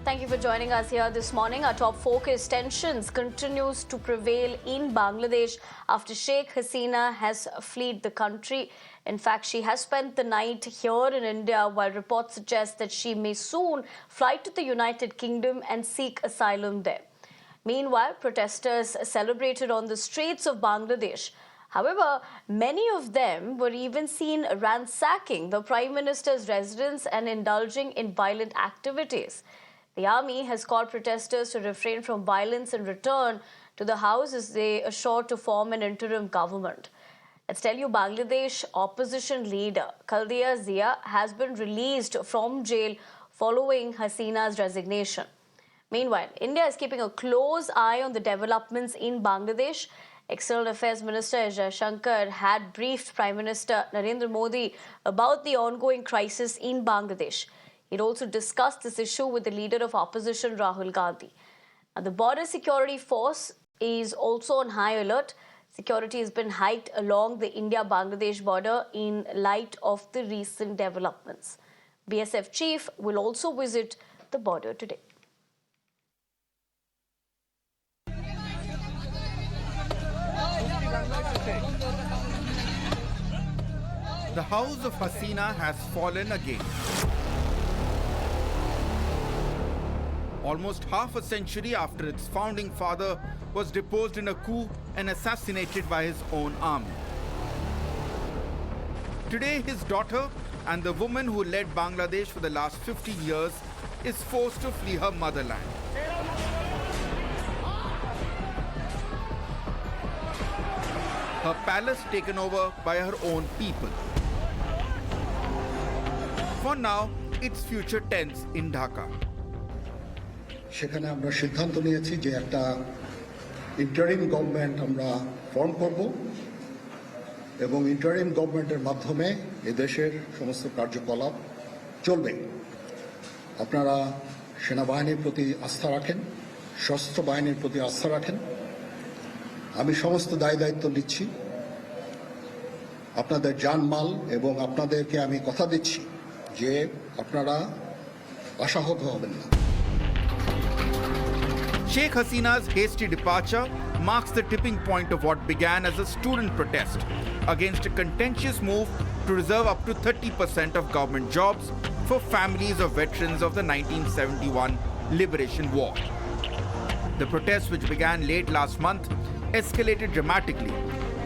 Thank you for joining us here this morning. Our top focus: tensions continues to prevail in Bangladesh after Sheikh Hasina has fled the country. In fact, she has spent the night here in India, while reports suggest that she may soon fly to the United Kingdom and seek asylum there. Meanwhile, protesters celebrated on the streets of Bangladesh. However, many of them were even seen ransacking the Prime Minister's residence and indulging in violent activities. The army has called protesters to refrain from violence and return to the house as they assure to form an interim government. Let's tell you, Bangladesh opposition leader Khaleda Zia has been released from jail following Hasina's resignation. Meanwhile, India is keeping a close eye on the developments in Bangladesh. External Affairs Minister Jaishankar had briefed Prime Minister Narendra Modi about the ongoing crisis in Bangladesh. He'd also discussed this issue with the leader of opposition, Rahul Gandhi. Now, the border security force is also on high alert. Security has been hiked along the India-Bangladesh border in light of the recent developments. BSF chief will also visit the border today. The house of Hasina has fallen again. Almost half a century after its founding father was deposed in a coup and assassinated by his own army. Today, his daughter and the woman who led Bangladesh for the last 15 years is forced to flee her motherland. Her palace taken over by her own people. For now, its future tense in Dhaka. সেখানে আমরা সিদ্ধান্ত নিয়েছি যে একটা interim government আমরা form করব এবং interim গভর্নমেন্টের মাধ্যমে এই দেশের সমস্ত কার্যকলাপ চলবে। আপনারা সেনাবাহিনীর প্রতি আস্থা রাখেন, সশস্ত্র বাহিনীর প্রতি আস্থা রাখেন। আমি সমস্ত দায়িত্ব নিচ্ছি। আপনাদের জানমাল এবং আপনাদেরকে আমি কথা দিচ্ছি যে আপনারা আশাহত হবেন না। Sheikh Hasina's hasty departure marks the tipping point of what began as a student protest against a contentious move to reserve up to 30% of government jobs for families of veterans of the 1971 Liberation War. The protest, which began late last month, escalated dramatically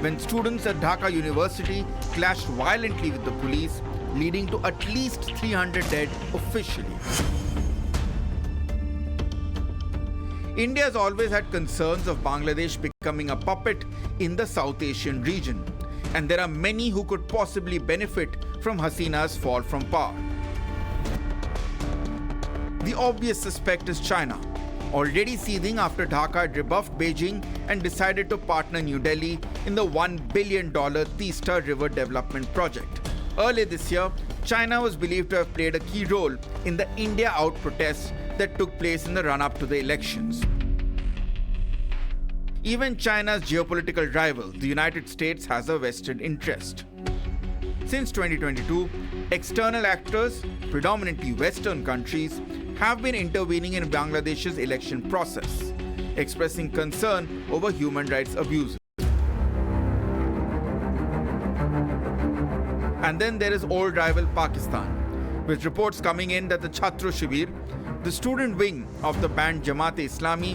when students at Dhaka University clashed violently with the police, leading to at least 300 dead officially. India has always had concerns of Bangladesh becoming a puppet in the South Asian region, and there are many who could possibly benefit from Hasina's fall from power. The obvious suspect is China, already seething after Dhaka rebuffed Beijing and decided to partner New Delhi in the $1 billion Teesta River Development Project. Earlier this year, China was believed to have played a key role in the India Out protests that took place in the run-up to the elections. Even China's geopolitical rival, the United States, has a vested interest. Since 2022, external actors, predominantly Western countries, have been intervening in Bangladesh's election process, expressing concern over human rights abuses. And then there is old rival Pakistan, with reports coming in that the Chhatro Shibir, the student wing of the banned Jamaat-e-Islami,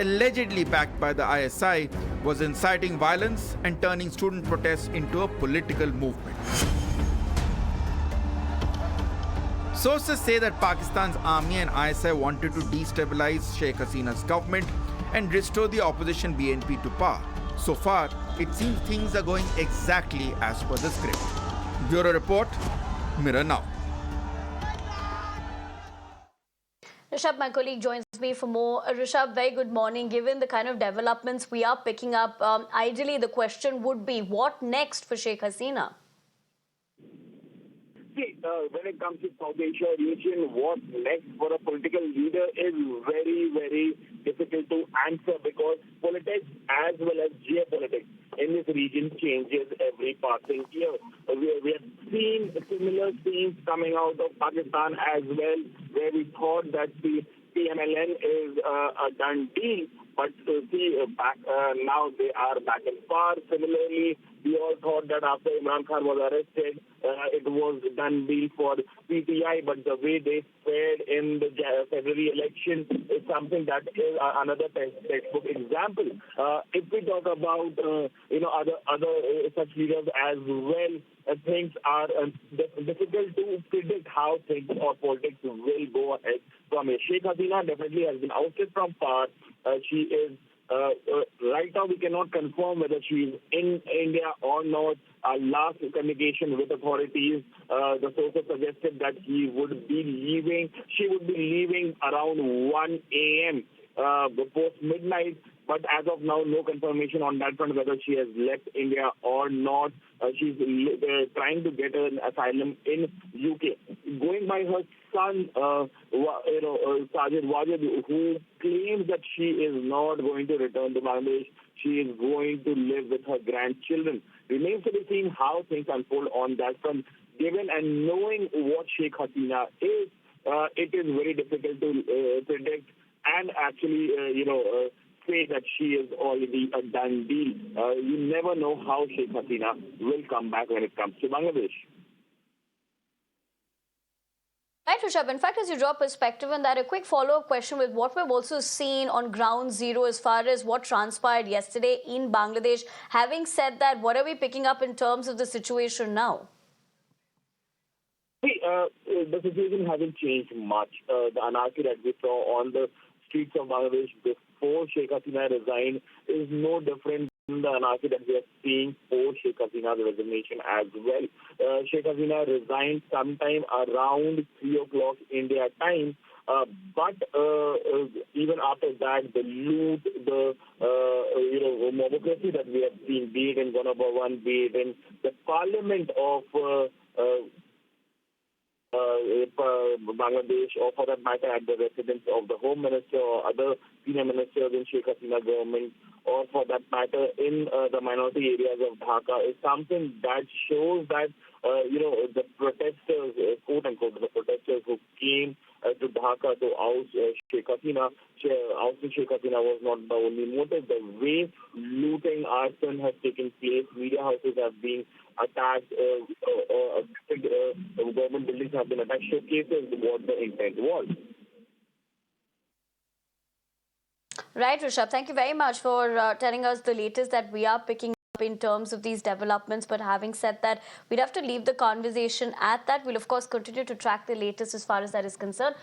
allegedly backed by the ISI, was inciting violence and turning student protests into a political movement. Sources say that Pakistan's army and ISI wanted to destabilize Sheikh Hasina's government and restore the opposition BNP to power. So far, it seems things are going exactly as per the script. Bureau Report, Mirror Now. Rishabh, my colleague, joins me for more. Rishabh, very good morning. Given the kind of developments we are picking up, ideally the question would be, what next for Sheikh Hasina? See, when it comes to South Asia region, what next for a political leader is very, very difficult to answer, because politics as well as geopolitics in this region changes every passing year. We have seen similar scenes coming out of Pakistan as well, where we thought that the PMLN is a done deal, but now they are back in power. Similarly, we all thought that after Imran Khan was arrested, it was done deal for PTI, but the way they fared in the February election is something that is another textbook example. If we talk about other such leaders as well, things are difficult to predict how things or politics will go ahead from here. Sheikh Hasina definitely has been ousted from power. She is right now we cannot confirm whether she is in India or not. Last communication with authorities, the sources suggested that she would be leaving around 1 a.m. Before midnight. But as of now, no confirmation on that front whether she has left India or not. She's trying to get an asylum in UK. Going by her son, Sajid Wajid, who claims that she is not going to return to Bangladesh. She is going to live with her grandchildren. Remains to be seen how things unfold on that front. Given and knowing what Sheikh Hasina is, it is very difficult to predict and actually, say that she is already a done deal. You never know how Sheikh Hasina will come back when it comes to Bangladesh. Right, Rishabh. In fact, as you draw perspective on that, a quick follow-up question with what we've also seen on ground zero as far as what transpired yesterday in Bangladesh. Having said that, what are we picking up in terms of the situation now? The situation hasn't changed much. The anarchy that we saw on the streets of Bangladesh before Sheikh Hasina resigned is no different than the anarchy that we are seeing post Sheikh Hasina's resignation as well. Sheikh Hasina resigned sometime around 3 o'clock India time. But even after that, the loot, the democracy that we have seen, be it in Gunabhavan, be it in the parliament of Bangladesh, or for that matter at the residence of the Home Minister or other senior ministers in Sheikh Hasina government, or for that matter in the minority areas of Dhaka, is something that shows that the protesters, quote unquote, the protesters who came to Dhaka to oust Sheikh Hasina, ousting Sheikh Hasina was not the only motive. The way looting, arson has taken place, media houses have been attacked, government buildings have been attacked, showcases what the intent was. Right, Rishabh. Thank you very much for telling us the latest that we are picking up in terms of these developments. But having said that, we'd have to leave the conversation at that. We'll, of course, continue to track the latest as far as that is concerned.